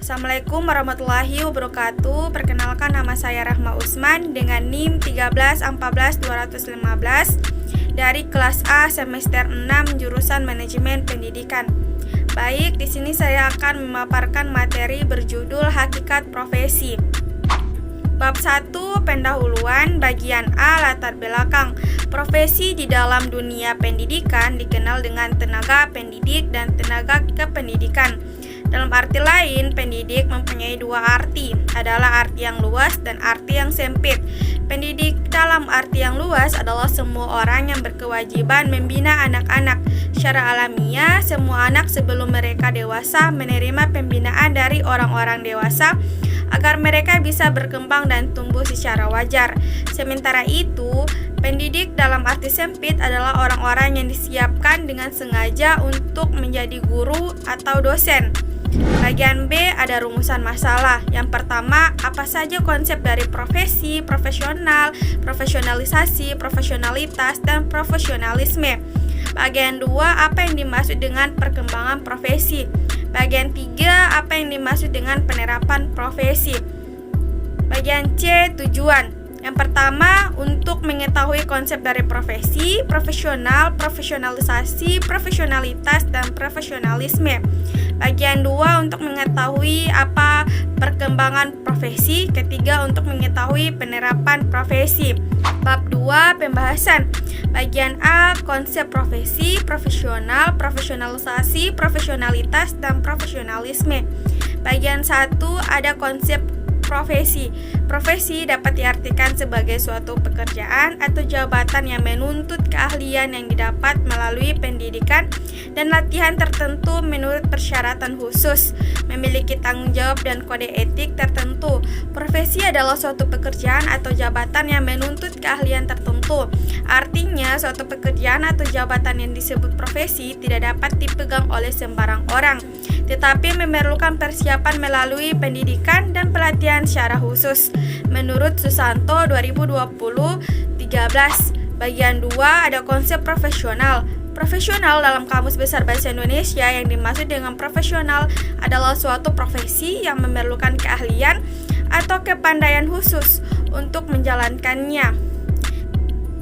Assalamualaikum warahmatullahi wabarakatuh. Perkenalkan, nama saya Rahma Usman dengan NIM 1314215 dari kelas A semester 6 jurusan Manajemen Pendidikan. Baik, di sini saya akan memaparkan materi berjudul Hakikat Profesi. Bab 1, pendahuluan, bagian A, latar belakang. Profesi di dalam dunia pendidikan dikenal dengan tenaga pendidik dan tenaga kependidikan. Dalam arti lain, pendidik mempunyai dua arti, adalah arti yang luas dan arti yang sempit. Pendidik dalam arti yang luas adalah semua orang yang berkewajiban membina anak-anak. Secara alamiah, semua anak sebelum mereka dewasa menerima pembinaan dari orang-orang dewasa agar mereka bisa berkembang dan tumbuh secara wajar. Sementara itu, pendidik dalam arti sempit adalah orang-orang yang disiapkan dengan sengaja untuk menjadi guru atau dosen. Bagian B ada rumusan masalah. Yang pertama, apa saja konsep dari profesi, profesional, profesionalisasi, profesionalitas, dan profesionalisme. Bagian 2, apa yang dimaksud dengan perkembangan profesi. Bagian 3, apa yang dimaksud dengan penerapan profesi. Bagian C, tujuan. Yang pertama, untuk mengetahui konsep dari profesi, profesional, profesionalisasi, profesionalitas, dan profesionalisme. Bagian 2, untuk mengetahui apa perkembangan profesi. Ketiga, untuk mengetahui penerapan profesi. Bab 2, pembahasan. Bagian A, konsep profesi, profesional, profesionalisasi, profesionalitas, dan profesionalisme. Bagian 1, ada konsep profesi. Profesi dapat diartikan sebagai suatu pekerjaan atau jabatan yang menuntut keahlian yang didapat melalui pendidikan dan latihan tertentu menurut persyaratan khusus, memiliki tanggung jawab dan kode etik tertentu. Profesi adalah suatu pekerjaan atau jabatan yang menuntut keahlian tertentu. Artinya, suatu pekerjaan atau jabatan yang disebut profesi tidak dapat dipegang oleh sembarang orang, tetapi memerlukan persiapan melalui pendidikan dan pelatihan secara khusus. Menurut Susanto 2020-13, bagian 2 ada konsep profesional. Profesional dalam Kamus Besar Bahasa Indonesia, yang dimaksud dengan profesional adalah suatu profesi yang memerlukan keahlian atau kepandaian khusus untuk menjalankannya.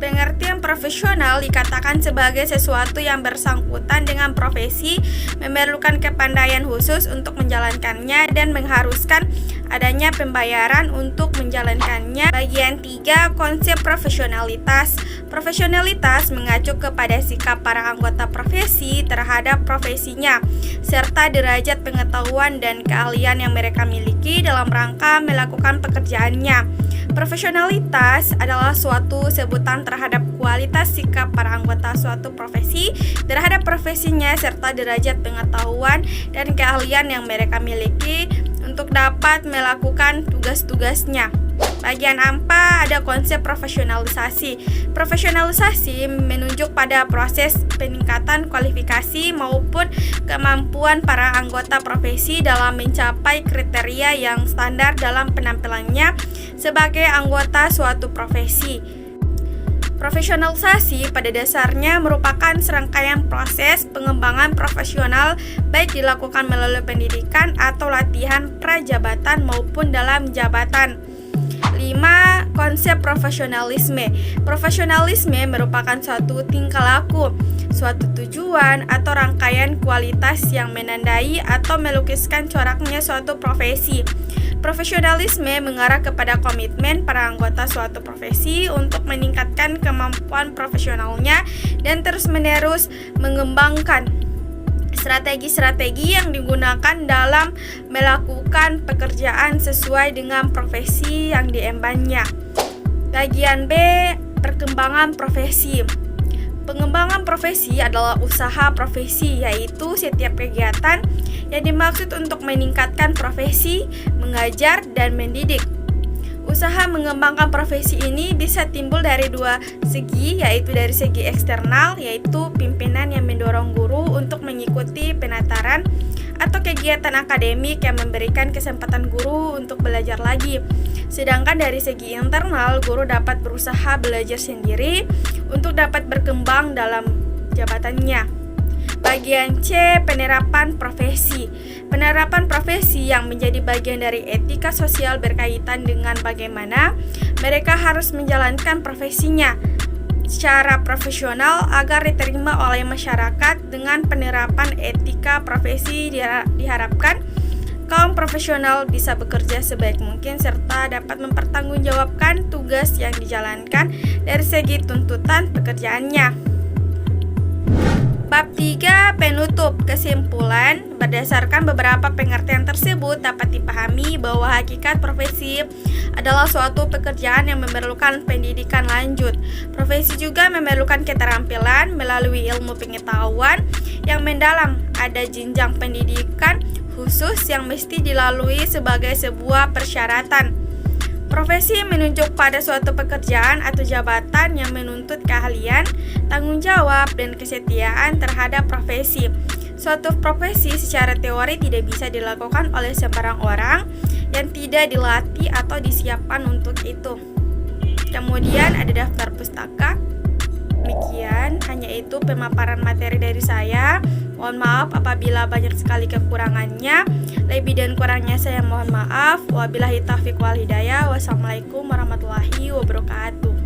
Pengertian profesional dikatakan sebagai sesuatu yang bersangkutan dengan profesi, memerlukan kepandaian khusus untuk menjalankannya, dan mengharuskan adanya pembayaran untuk menjalankannya. Bagian 3, konsep profesionalitas. Profesionalitas mengacu kepada sikap para anggota profesi terhadap profesinya, serta derajat pengetahuan dan keahlian yang mereka miliki dalam rangka melakukan pekerjaannya. Profesionalitas adalah suatu sebutan terhadap kualitas sikap para anggota suatu profesi terhadap profesinya serta derajat pengetahuan dan keahlian yang mereka miliki untuk dapat melakukan tugas-tugasnya. Bagian 4 ada konsep profesionalisasi. Profesionalisasi menunjuk pada proses peningkatan kualifikasi maupun kemampuan para anggota profesi dalam mencapai kriteria yang standar dalam penampilannya sebagai anggota suatu profesi. Profesionalisasi pada dasarnya merupakan serangkaian proses pengembangan profesional, baik dilakukan melalui pendidikan atau latihan prajabatan maupun dalam jabatan. 5. Konsep profesionalisme. Profesionalisme merupakan suatu tingkah laku, suatu tujuan atau rangkaian kualitas yang menandai atau melukiskan coraknya suatu profesi. Profesionalisme mengarah kepada komitmen para anggota suatu profesi untuk meningkatkan kemampuan profesionalnya dan terus-menerus mengembangkan strategi-strategi yang digunakan dalam melakukan pekerjaan sesuai dengan profesi yang diembannya. Bagian B, perkembangan profesi. Pengembangan profesi adalah usaha profesi, yaitu setiap kegiatan yang dimaksud untuk meningkatkan profesi, mengajar, dan mendidik. Usaha mengembangkan profesi ini bisa timbul dari dua segi, yaitu dari segi eksternal, yaitu pimpinan yang mendorong guru untuk mengikuti penataran atau kegiatan akademik yang memberikan kesempatan guru untuk belajar lagi. Sedangkan dari segi internal, guru dapat berusaha belajar sendiri untuk dapat berkembang dalam jabatannya. Bagian C, penerapan profesi. Penerapan profesi yang menjadi bagian dari etika sosial berkaitan dengan bagaimana mereka harus menjalankan profesinya secara profesional agar diterima oleh masyarakat. Dengan penerapan etika profesi diharapkan kaum profesional bisa bekerja sebaik mungkin serta dapat mempertanggungjawabkan tugas yang dijalankan dari segi tuntutan pekerjaannya. Bab 3, penutup. Kesimpulan, berdasarkan beberapa pengertian tersebut dapat dipahami bahwa hakikat profesi adalah suatu pekerjaan yang memerlukan pendidikan lanjut. Profesi juga memerlukan keterampilan melalui ilmu pengetahuan yang mendalam. Ada jenjang pendidikan khusus yang mesti dilalui sebagai sebuah persyaratan. Profesi menunjuk pada suatu pekerjaan atau jabatan yang menuntut keahlian, tanggung jawab, dan kesetiaan terhadap profesi. Suatu profesi secara teori tidak bisa dilakukan oleh sembarang orang yang tidak dilatih atau disiapkan untuk itu. Kemudian ada daftar pustaka. Demikian, hanya itu pemaparan materi dari saya. Mohon maaf apabila banyak sekali kekurangannya. Lebih dan kurangnya saya mohon maaf. Wabillahi taufiq wal hidayah. Wassalamualaikum warahmatullahi wabarakatuh.